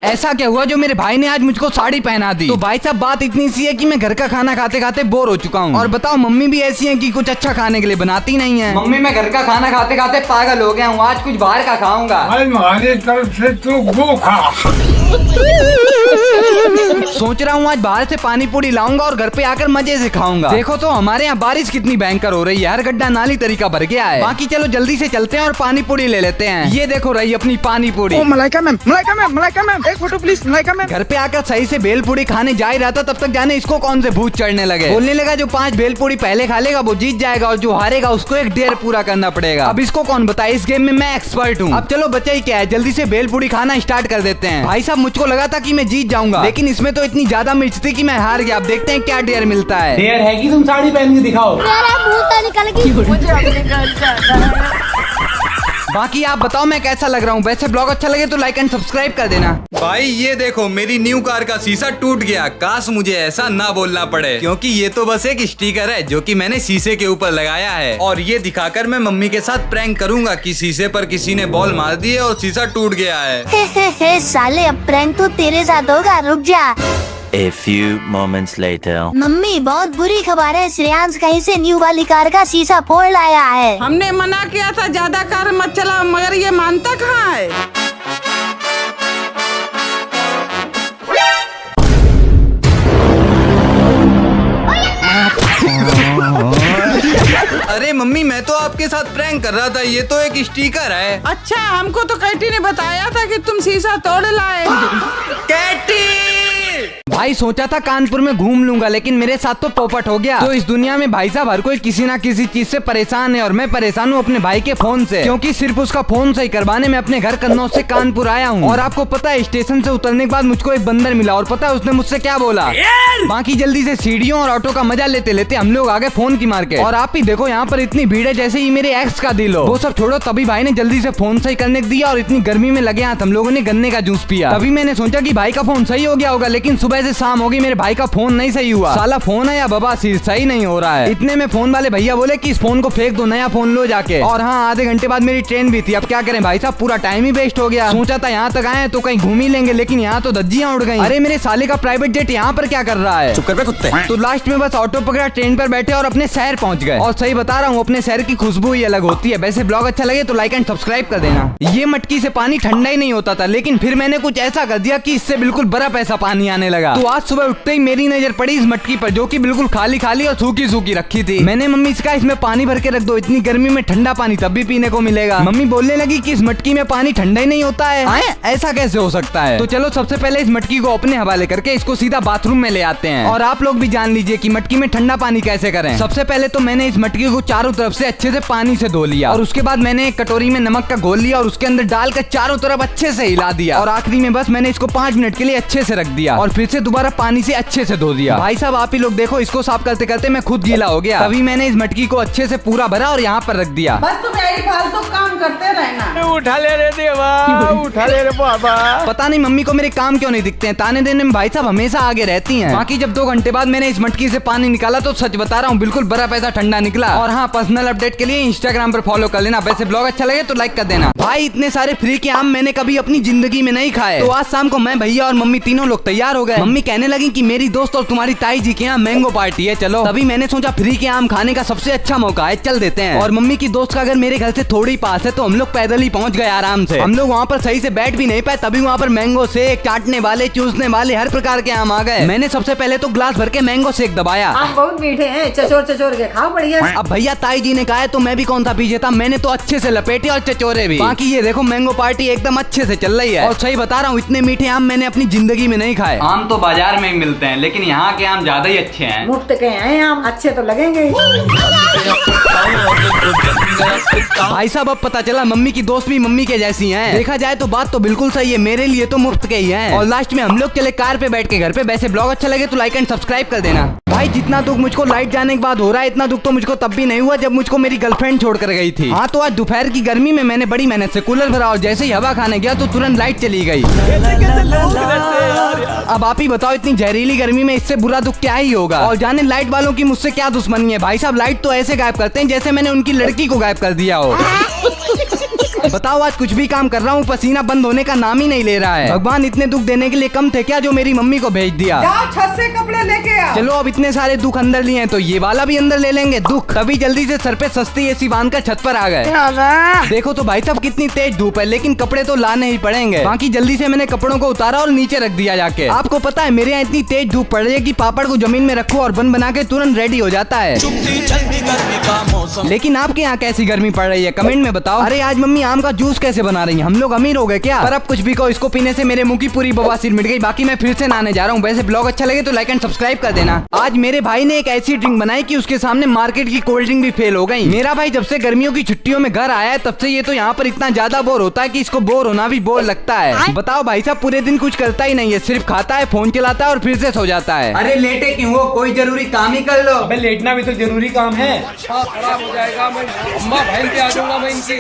ऐसा क्या हुआ जो मेरे भाई ने आज मुझको साड़ी पहना दी? तो भाई साहब बात इतनी सी है कि मैं घर का खाना खाते खाते बोर हो चुका हूँ। और बताओ मम्मी भी ऐसी है कि कुछ अच्छा खाने के लिए बनाती नहीं है। मम्मी मैं घर का खाना खाते खाते पागल हो गया हूँ, आज कुछ बाहर का खाऊंगा। हमारी तरफ से तू गो खा। सोच रहा हूँ आज बाहर से पानी पूरी लाऊंगा और घर पे आकर मजे से खाऊंगा। देखो तो हमारे यहाँ बारिश कितनी भयंकर हो रही है, हर गड्ढा नाली तरीका भर गया है। बाकी चलो जल्दी से चलते हैं और पानी पूरी ले लेते हैं। ये देखो रही अपनी पानी पूरी। Malaika ma'am, Malaika ma'am, Malaika ma'am, एक फोटो प्लीज। मलाइका मैम घर पे आकर सही से भेलपूरी खाने जा ही रहा था, तब तक जाने इसको कौन से भूत चढ़ने लगे। बोलने लगा जो 5 भेलपूरी पहले खा लेगा वो जीत जाएगा और जो हारेगा उसको एक डेढ़ पूरा करना पड़ेगा। अब इसको कौन बताए, इस गेम में मैं एक्सपर्ट हूँ। अब चलो बच्चा ही क्या है, जल्दी से भेलपूरी खाना स्टार्ट कर देते हैं। भाई साहब मुझको लगा था कि मैं जीत जाऊंगा, लेकिन इसमें तो इतनी ज्यादा मिर्च थी कि मैं हार गया। अब देखते हैं क्या डेयर मिलता है। डेयर है कि तुम साड़ी पहन के दिखाओ। मेरा भूत निकल गई। मुझे अपने घर जाना है। बाकी आप बताओ मैं कैसा लग रहा हूँ। वैसे ब्लॉग अच्छा लगे तो लाइक एंड सब्सक्राइब कर देना। भाई ये देखो मेरी न्यू कार का शीशा टूट गया। काश मुझे ऐसा ना बोलना पड़े, क्योंकि ये तो बस एक स्टिकर है जो कि मैंने शीशे के ऊपर लगाया है। और ये दिखाकर मैं मम्मी के साथ प्रैंक करूंगा कि शीशे पर किसी ने बॉल मार दी है और शीशा टूट गया है। साले अब प्रैंक तो तेरे साथ होगा, रुक जा। A few moments later. Mummy बहुत बुरी खबर है, श्रेयांश कहीं से न्यू वाली कार का शीशा फोड़ लाया है। हमने मना किया था ज्यादा कार मत चला, मगर ये मानता कहाँ है। अरे मम्मी मैं तो आपके साथ प्रैंक कर रहा था, ये तो एक स्टिकर है। अच्छा हमको तो कैटी ने बताया था कि तुम शीशा तोड़ लाए। कैटी भाई सोचा था कानपुर में घूम लूंगा, लेकिन मेरे साथ तो पोपट हो गया। तो इस दुनिया में भाई साहब हर कोई किसी ना किसी चीज से परेशान है, और मैं परेशान हूँ अपने भाई के फोन से, क्योंकि सिर्फ उसका फोन सही करवाने में अपने घर कन्नौज से कानपुर आया हूँ। और आपको पता है स्टेशन से उतरने के बाद मुझको एक बंदर मिला, और पता है उसने मुझसे क्या बोला। बाकी जल्दी से सीढ़ियों और ऑटो का मजा लेते लेते हम लोग आ गए फोन की मार्केट। और आप ही देखो यहाँ पर इतनी भीड़ है जैसे ही मेरे एक्स का दिल हो। वो सब छोड़ो, तभी भाई ने जल्दी से फोन सही करने दिया, और इतनी गर्मी में लगे हाथ हम लोगों ने गन्ने का जूस पिया। तभी मैंने सोचा कि भाई का फोन सही हो गया होगा, लेकिन सुबह से शाम होगी मेरे भाई का फोन नहीं सही हुआ। साला फोन है या बबासीर, सही नहीं हो रहा है। इतने में फोन वाले भैया बोले कि इस फोन को फेंक दो, नया फोन लो जाके। और हाँ आधे घंटे बाद मेरी ट्रेन भी थी। अब क्या करें भाई साहब, पूरा टाइम ही वेस्ट हो गया। सोचा था यहाँ तक आए तो कहीं घूम ही लेंगे, लेकिन यहाँ तो धज्जियां उड़ गई। अरे मेरे साले का प्राइवेट जेट यहाँ पर क्या कर रहा है। चुप कर बे कुत्ते। तो लास्ट में बस ऑटो पकड़ा, ट्रेन पर बैठे और अपने शहर पहुँच गए। और सही बता रहा हूँ अपने शहर की खुशबू ही अलग होती है। वैसे ब्लॉग अच्छा लगे तो लाइक एंड सब्सक्राइब कर देना। ये मटकी से पानी ठंडा ही नहीं होता था, लेकिन फिर मैंने कुछ ऐसा कर दिया कि इससे बिल्कुल बर्फ ऐसा पानी आने लगा। तो आज सुबह उठते ही मेरी नजर पड़ी इस मटकी पर, जो कि बिल्कुल खाली खाली और सूखी सूखी रखी थी। मैंने मम्मी से कहा इसमें पानी भर के रख दो, इतनी गर्मी में ठंडा पानी तब भी पीने को मिलेगा। मम्मी बोलने लगी कि इस मटकी में पानी ठंडा ही नहीं होता है। ऐसा कैसे हो सकता है। तो चलो सबसे पहले इस मटकी को अपने हवाले करके इसको सीधा बाथरूम में ले आते हैं, और आप लोग भी जान लीजिए कि मटकी में ठंडा पानी कैसे करें। सबसे पहले तो मैंने इस मटकी को चारों तरफ से अच्छे से पानी से धो लिया, और उसके बाद मैंने एक कटोरी में नमक का घोल लिया और उसके अंदर डालकर चारों तरफ अच्छे से हिला दिया। और आखिरी में बस मैंने इसको 5 मिनट के लिए अच्छे से रख दिया, और फिर से दोबारा पानी से अच्छे से धो दिया। भाई साहब आप ही लोग देखो, इसको साफ करते करते मैं खुद गीला हो गया। तभी मैंने इस मटकी को अच्छे से पूरा भरा और यहाँ पर रख दिया। बस तुम यही फालतू काम करते रहना। उठा ले रे देवा, उठा ले रे बाबा। पता नहीं मम्मी को मेरे काम क्यों नहीं दिखते हैं, ताने देने में भाई साहब हमेशा आगे रहती हैं। बाकी जब 2 घंटे बाद मैंने इस मटकी से पानी निकाला तो सच बता रहा हूँ बिल्कुल बर्फ ऐसा ठंडा निकला। और हाँ पर्सनल अपडेट के लिए इंस्टाग्राम पर फॉलो कर लेना। वैसे ब्लॉग अच्छा लगे तो लाइक कर देना। भाई इतने सारे फ्री के आम मैंने कभी अपनी जिंदगी में नहीं खाए। तो आज शाम को मैं भैया और मम्मी तीनों लोग तैयार हो गए। मम्मी कहने लगी कि मेरी दोस्त और तुम्हारी ताई जी के यहाँ मैंगो पार्टी है, चलो। तभी मैंने सोचा फ्री के आम खाने का सबसे अच्छा मौका है, चल देते हैं। और मम्मी की दोस्त का घर मेरे घर से थोड़ी पास है, तो हम लोग पैदल ही पहुंच गए आराम से। हम लोग वहाँ पर सही से बैठ भी नहीं पाए, तभी वहाँ पर मैंगो शेक, चाटने वाले, चूसने वाले हर प्रकार के आम आ गए। मैंने सबसे पहले तो ग्लास भर के मैंगो शेक दबाया। आप बहुत मीठे हैं, चचोर चचोर के खाओ बढ़िया। अब भैया ताई जी ने कहा है तो मैं भी कौन सा पीछे था, मैंने तो अच्छे से लपेटे और चचोरे भी। बाकी ये देखो मैंगो पार्टी एकदम अच्छे से चल रही है। और सही बता रहा हूँ इतने मीठे आम मैंने अपनी जिंदगी में नहीं खाए। आम तो बाजार में ही मिलते हैं, लेकिन यहाँ के आम ज्यादा ही अच्छे हैं। मुफ्त के हैं आम, अच्छे तो लगेंगे। भाई साहब अब पता चला मम्मी की दोस्त भी मम्मी के जैसी हैं। देखा जाए तो बात तो बिल्कुल सही है, मेरे लिए तो मुफ्त के ही हैं। और लास्ट में हम लोग चले कार पे बैठ के घर पे। वैसे ब्लॉग अच्छा लगे तो लाइक एंड सब्सक्राइब कर देना। भाई जितना दुख मुझको लाइट जाने के बाद हो रहा है, इतना दुख तो मुझको तब भी नहीं हुआ जब मुझको मेरी गर्लफ्रेंड छोड़कर गई थी। हाँ तो आज दोपहर की गर्मी में मैंने बड़ी मेहनत से कूलर भरा, और जैसे ही हवा खाने गया तो तुरंत लाइट चली गई। अब आप ही बताओ इतनी जहरीली गर्मी में इससे बुरा दुख क्या ही होगा। और जाने लाइट वालों की मुझसे क्या दुश्मनी है। भाई साहब लाइट तो ऐसे गायब करते हैं जैसे मैंने उनकी लड़की को गायब कर दिया हो। बताओ आज कुछ भी काम कर रहा हूँ, पसीना बंद होने का नाम ही नहीं ले रहा है। भगवान इतने दुख देने के लिए कम थे क्या जो मेरी मम्मी को भेज दिया। जाओ छत से कपड़े लेके आओ। चलो अब इतने सारे दुख अंदर लिए हैं तो ये वाला भी अंदर ले लेंगे दुख। तभी जल्दी से सर पे सस्ती एसी बांध कर छत पर आ गए। देखो तो भाई साहब कितनी तेज धूप है, लेकिन कपड़े तो लाने ही पड़ेंगे। बाकी जल्दी से मैंने कपड़ों को उतारा और नीचे रख दिया जाके। आपको पता है मेरे यहाँ इतनी तेज धूप पड़ रही है कि पापड़ को जमीन में रखो और बन बना के तुरंत रेडी हो जाता है। लेकिन आपके यहाँ कैसी गर्मी पड़ रही है कमेंट में बताओ। अरे आज मम्मी आम का जूस कैसे बना रही है, हम लोग अमीर हो गए क्या। पर अब कुछ भी कहो, इसको पीने से मेरे मुंह की पूरी बवासीर मिट गई। बाकी मैं फिर से नहाने जा रहा हूँ। वैसे ब्लॉग अच्छा लगे तो लाइक एंड सब्सक्राइब कर देना। आज मेरे भाई ने एक ऐसी ड्रिंक बनाई कि उसके सामने मार्केट की कोल्ड ड्रिंक भी फेल हो गई। मेरा भाई जब से गर्मियों की छुट्टियों में घर आया है तब से ये तो यहाँ पर इतना ज्यादा बोर होता है कि इसको बोर होना भी बोर लगता है। बताओ भाई साहब पूरे दिन कुछ करता ही नहीं है, सिर्फ खाता है, फोन चलाता है और फिर से सो जाता है। अरे लेटे क्यों हो, कोई जरूरी काम ही कर लो। अबे लेटना भी तो जरूरी काम है। खराब हो जाएगा, मैं अम्मा बहन के आ जाऊंगा मैं इनकी।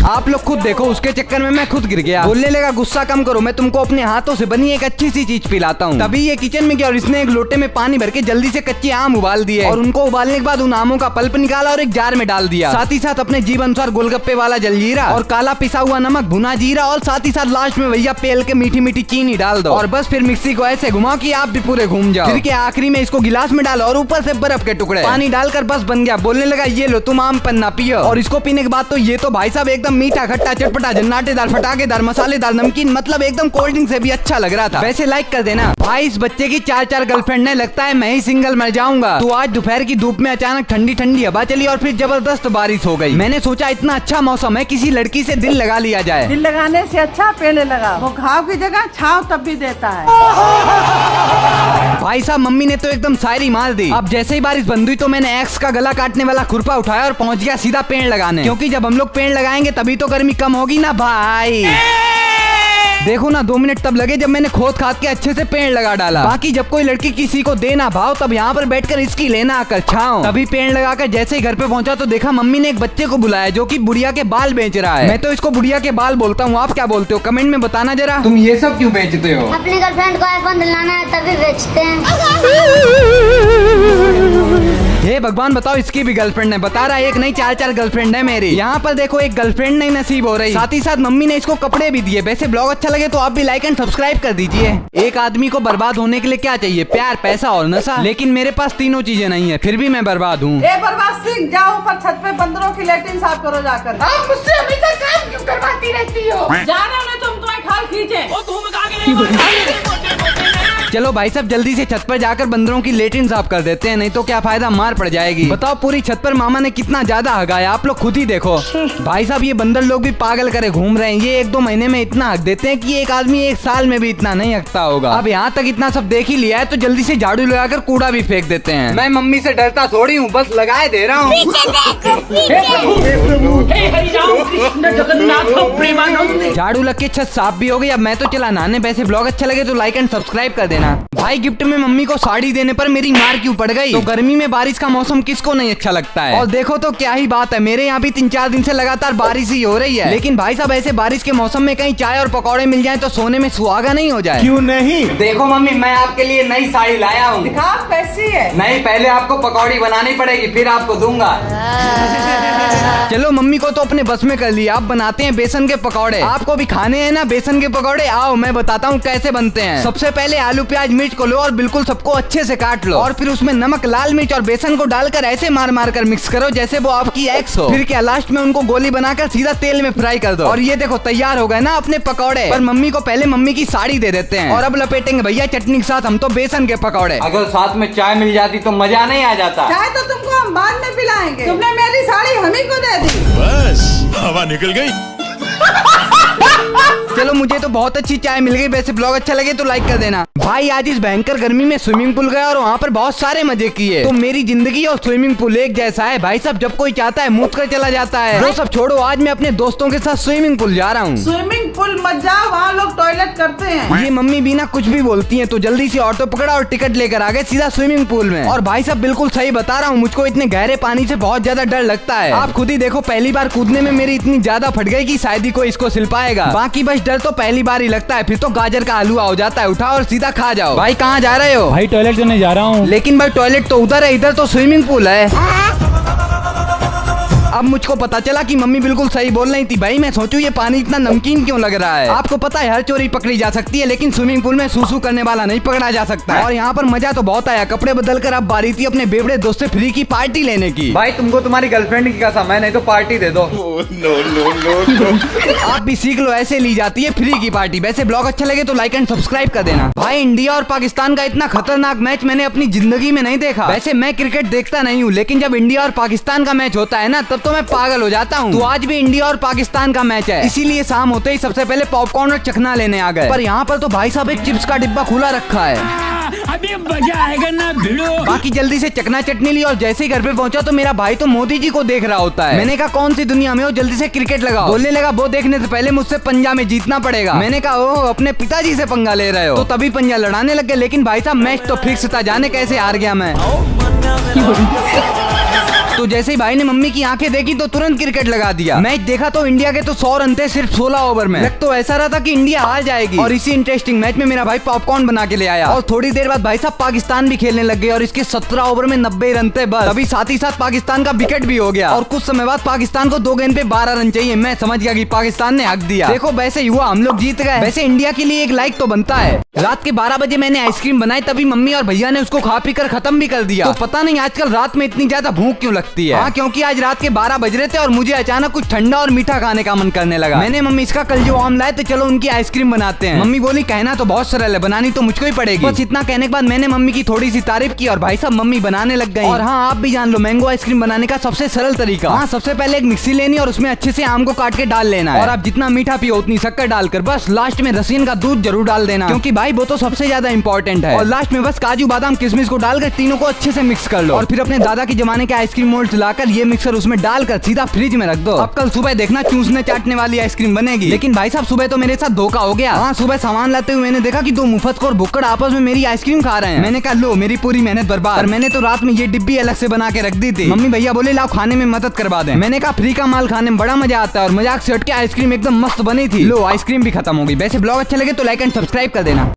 आप लोग खुद देखो, उसके चक्कर में मैं खुद गिर गया। बोलने लगा गुस्सा कम करो, मैं तुमको अपने हाथों से बनी एक अच्छी सी चीज पिलाता हूँ। तभी ये किचन में गया और इसने एक लोटे में पानी भर के जल्दी से कच्चे आम उबाल दिए और उनको उबालने के बाद उन आमों का पल्प निकाला और एक जार में डाल दिया। साथ ही साथ अपने जीवन अनुसार गोलगप्पे वाला जलजीरा और काला पिसा हुआ नमक, भुना जीरा और साथ ही साथ लास्ट में भैया पेल के मीठी मीठी चीनी डाल दो और बस फिर मिक्सी को ऐसे घुमाओ कि आप भी पूरे घूम जाओ। फिर के आखिरी में इसको गिलास में डालो और ऊपर से बर्फ के टुकड़े पानी डालकर बस बन गया। बोलने लगा ये लो तुम आम पन्ना पियो। और इसको पीने के बाद तो ये तो भाई साहब एकदम मीठा खट्टा चटपटा जन्नाटेदार फटाकेदार मसालेदार नमकीन, मतलब एकदम कोल्ड ड्रिंक से भी अच्छा लग रहा था। वैसे लाइक कर देना। भाई इस बच्चे की 4 गर्लफ्रेंड है, लगता है मैं ही सिंगल मर जाऊंगा। तो आज दोपहर की धूप में अचानक ठंडी ठंडी हवा चली और फिर जबरदस्त बारिश हो गई। मैंने सोचा इतना अच्छा मौसम है किसी लड़की से दिल लगा लिया जाए। दिल लगाने से अच्छा पेड़ लगा, वो घाव की जगह छाव तब भी देता है। भाई साहब मम्मी ने तो एकदम शायरी मार दी। अब जैसे ही बारिश बंद हुई तो मैंने एक्स का गला काटने वाला खुरपा उठाया और पहुंच गया सीधा पेड़ लगाने, क्योंकि जब हम लोग पेड़ लगाएंगे तभी तो गर्मी कम होगी ना भाई। देखो ना 2 मिनट तब लगे जब मैंने खोद खाद के अच्छे से पेड़ लगा डाला। बाकी जब कोई लड़की किसी को देना भाव तब यहाँ पर बैठकर इसकी लेना आकर छाओ। तभी पेड़ लगाकर जैसे ही घर पे पहुंचा तो देखा मम्मी ने एक बच्चे को बुलाया जो कि बुढ़िया के बाल बेच रहा है। मैं तो इसको बुढ़िया के बाल बोलता हूँ, आप क्या बोलते हो कमेंट में बताना जरा। तुम ये सब क्यों बेचते हो? अपनी गर्लफ्रेंड को आईफोन दिलाना है तभी बेचते हैं। हे भगवान बताओ इसकी भी गर्लफ्रेंड है। बता रहा है एक नहीं 4 गर्लफ्रेंड है मेरी। यहाँ पर देखो एक गर्लफ्रेंड नहीं नसीब हो रही, साथ ही साथ मम्मी ने इसको कपड़े भी दिए। वैसे ब्लॉग अच्छा लगे तो आप भी लाइक एंड सब्सक्राइब कर दीजिए। एक आदमी को बर्बाद होने के लिए क्या चाहिए? प्यार, पैसा और नशा। लेकिन मेरे पास तीनों चीजें नहीं है, फिर भी मैं बर्बाद हूँ। ए बर्बाद सिंह, जाओ ऊपर छत पे बंदरों की लेटिन साफ करो जाकर। आप मुझसे हमेशा काम क्यों करवाती रहती हो? जा रहे हो तुम तुम्हारे खाल खींचे। चलो भाई साहब जल्दी से छत पर जाकर बंदरों की लेटिन साफ कर देते हैं, नहीं तो क्या फायदा, मार पड़ जाएगी। बताओ पूरी छत पर मामा ने कितना ज्यादा हगाया, आप लोग खुद ही देखो। भाई साहब ये बंदर लोग भी पागल करे घूम रहे हैं। ये 1-2 महीने में इतना हक देते हैं कि एक आदमी 1 साल में भी इतना नहीं हकता होगा। अब यहाँ तक इतना सब देख ही लिया है तो जल्दी से झाड़ू लगाकर कूड़ा भी फेंक देते हैं। मैं मम्मी से डरता थोड़ी हूँ, बस लगाए दे रहा हूँ। झाड़ू लग के छत साफ भी हो गई। अब मैं तो चला नहाने। वैसे ब्लॉग अच्छा लगे तो लाइक एंड सब्सक्राइब कर देना। भाई गिफ्ट में मम्मी को साड़ी देने पर मेरी मार क्यों पड़ गई? तो गर्मी में बारिश का मौसम किसको नहीं अच्छा लगता है। और देखो तो क्या ही बात है, मेरे यहाँ भी 3-4 दिन से लगातार बारिश ही हो रही है। लेकिन भाई साहब ऐसे बारिश के मौसम में कहीं चाय और पकौड़े मिल जाए तो सोने में सुहागा नहीं हो जाए? क्यों नहीं? देखो मम्मी मैं आपके लिए नई साड़ी लाया हूँ। दिखा कैसी है? नहीं पहले आपको पकौड़ी बनानी पड़ेगी फिर आपको दूंगा। चलो मम्मी को तो अपने बस में कर लिया, आप बनाते हैं बेसन के पकौड़े। आपको भी खाने हैं ना बेसन के पकौड़े? आओ मैं बताता हूँ कैसे बनते हैं। सबसे पहले आलू प्याज मिर्च को लो और बिल्कुल सबको अच्छे से काट लो और फिर उसमें नमक लाल मिर्च और बेसन को डालकर ऐसे मार मार कर मिक्स करो जैसे वो आपकी एक्स हो। फिर क्या लास्ट में उनको गोली बनाकर सीधा तेल में फ्राई कर दो और ये देखो तैयार हो गए ना अपने पकौड़े। पर मम्मी को पहले मम्मी की साड़ी दे देते हैं और अब लपेटेंगे भैया चटनी के साथ हम तो बेसन के पकौड़े। अगर साथ में चाय मिल जाती तो मजा नहीं आ जाता। चाय तो तुमको हम बाद में पिलाएंगे, तुमने मेरी साड़ी हमी को दे दी। बस हवा निकल गई। चलो मुझे तो बहुत अच्छी चाय मिल गई। वैसे ब्लॉग अच्छा लगे तो लाइक कर देना। भाई आज इस भयंकर गर्मी में स्विमिंग पूल गया और वहाँ पर बहुत सारे मजे किए। तो मेरी जिंदगी और स्विमिंग पूल एक जैसा है भाई साहब, जब कोई चाहता है मूत कर चला जाता है। वो सब छोड़ो, आज मैं अपने दोस्तों के साथ स्विमिंग पूल जा रहा हूँ। स्विमिंग पूल मत जाओ, वहाँ लोग टॉयलेट करते हैं। ये मम्मी बिना कुछ भी बोलती हैं तो जल्दी से ऑटो पकड़ा और टिकट लेकर आ गए सीधा स्विमिंग पूल में। और भाई साहब बिल्कुल सही बता रहा हूँ, मुझको इतने गहरे पानी से बहुत ज्यादा डर लगता है। आप खुद ही देखो पहली बार कूदने में मेरी इतनी ज्यादा फट गई कि शायद ही कोई इसको सिल पाएगा। बाकी बस डर तो पहली बार ही लगता है, फिर तो गाजर का हलवा हो जाता है। उठाओ और सीधा खा जाओ। भाई कहाँ जा रहे हो? भाई टॉयलेट करने जा रहा हूँ। लेकिन भाई टॉयलेट तो उधर है, इधर तो स्विमिंग पूल है। अब मुझको पता चला कि मम्मी बिल्कुल सही बोल रही थी। भाई मैं सोचूं ये पानी इतना नमकीन क्यों लग रहा है। आपको पता है हर चोरी पकड़ी जा सकती है, लेकिन स्विमिंग पूल में सूसू करने वाला नहीं पकड़ा जा सकता। और यहाँ पर मजा तो बहुत आया। कपड़े बदल कर अब बारी थी अपने बेवड़े दोस्त से फ्री की पार्टी लेने की। भाई तुमको तुम्हारी गर्लफ्रेंड की कसम है, नहीं तो पार्टी दे दो। आप भी सीख लो, ऐसे ली जाती है फ्री की पार्टी। वैसे ब्लॉग अच्छा लगे तो लाइक एंड सब्सक्राइब कर देना। भाई इंडिया और पाकिस्तान का इतना खतरनाक मैच मैंने अपनी जिंदगी में नहीं देखा। वैसे मैं क्रिकेट देखता नहीं हूँ, लेकिन जब इंडिया और पाकिस्तान का मैच होता है ना, तब तो मैं पागल हो जाता हूँ। तो आज भी इंडिया और पाकिस्तान का मैच है, इसीलिए शाम होते ही सबसे पहले पॉपकॉर्न और चखना लेने आ गए। पर यहाँ पर तो भाई साहब एक चिप्स का डिब्बा खुला रखा है। अभी मजा आएगा ना भिड़ो। बाकी जल्दी से चखना चटनी ली और जैसे ही घर पे पहुंचा तो मेरा भाई तो मोदी जी को देख रहा होता है। मैंने कहा कौन सी दुनिया में हो, जल्दी से क्रिकेट लगाओ। बोलने लगा वो देखने से पहले मुझसे पंजा में जीतना पड़ेगा। मैंने कहा ओह अपने पिताजी से पंगा ले रहे हो। तो तभी पंजा लड़ाने लग गए, लेकिन भाई साहब मैच तो फिक्स था, जाने कैसे हार गया मैं। तो जैसे ही भाई ने मम्मी की आंखें देखी तो तुरंत क्रिकेट लगा दिया। मैच देखा तो इंडिया के तो 100 रन थे सिर्फ 16 ओवर में। लग तो ऐसा रहा था कि इंडिया हार जाएगी। और इसी इंटरेस्टिंग मैच में मेरा भाई पॉपकॉर्न बना के ले आया। और थोड़ी देर बाद भाई साहब पाकिस्तान भी खेलने लग गए और इसके 17 ओवर में 90 रन थे बस। तभी साथ ही साथ पाकिस्तान का विकेट भी हो गया और कुछ समय बाद पाकिस्तान को 2 गेंद पे 12 रन चाहिए। मैं समझ गया कि पाकिस्तान ने हक दिया। देखो वैसे ही हुआ, हम लोग जीत गए। वैसे इंडिया के लिए एक लाइक तो बनता है। रात के 12 बजे मैंने आइसक्रीम बनाई, तभी मम्मी और भैया ने उसको खा पी कर खत्म भी कर दिया। तो पता नहीं आजकल रात में इतनी ज्यादा भूख क्यों लगती है। हाँ, क्योंकि आज रात के 12 बज रहे थे और मुझे अचानक कुछ ठंडा और मीठा खाने का मन करने लगा। मैंने मम्मी इसका कल जो आम लाए तो चलो उनकी आइसक्रीम बनाते हैं। मम्मी बोली कहना तो बहुत सरल है, बनानी तो मुझको ही पड़ेगी। बस इतना कहने के बाद मैंने मम्मी की थोड़ी सी तारीफ की और भाई साहब मम्मी बनाने लग गई। और हाँ, आप भी जान लो मैंगो आइसक्रीम बनाने का सबसे सरल तरीका। हाँ, सबसे पहले एक मिक्सी लेनी और उसमें अच्छे से आम को काट के डाल लेना है। और आप जितना मीठा पियो उतनी शक्कर डालकर बस लास्ट में रसीन का दूध जरूर डाल देना, क्योंकि भाई वो तो सबसे ज्यादा इंपॉर्टेंट है। और लास्ट में बस काजू बादाम किशमिश को डालकर तीनों को अच्छे से मिक्स कर लो। और फिर अपने दादा के जमाने के आइसक्रीम मोल्ड लाकर ये मिक्सर उसमें डालकर सीधा फ्रिज में रख दो। अब कल सुबह देखना चूसने चाटने वाली आइसक्रीम बनेगी। लेकिन भाई साहब सुबह तो मेरे साथ धोखा हो गया। हाँ, सुबह सामान लाते हुए मैंने देखा कि 2 मुफ्तखोर भुक्कड़ आपस में मेरी आइसक्रीम खा रहे हैं। मैंने कहा लो मेरी पूरी मेहनत बर्बाद। मैंने तो रात में ये डिब्बी अलग से बना के रख दी थी। मम्मी भैया बोले लाओ खाने में मदद करवा दें। मैंने कहा फ्री का माल खाने में बड़ा मजा आता है। और मजाक से हट के आइसक्रीम एकदम मस्त बनी थी। लो आइसक्रीम भी खत्म हो गई। वैसे ब्लॉग अच्छा लगे तो लाइक एंड सब्सक्राइब कर देना।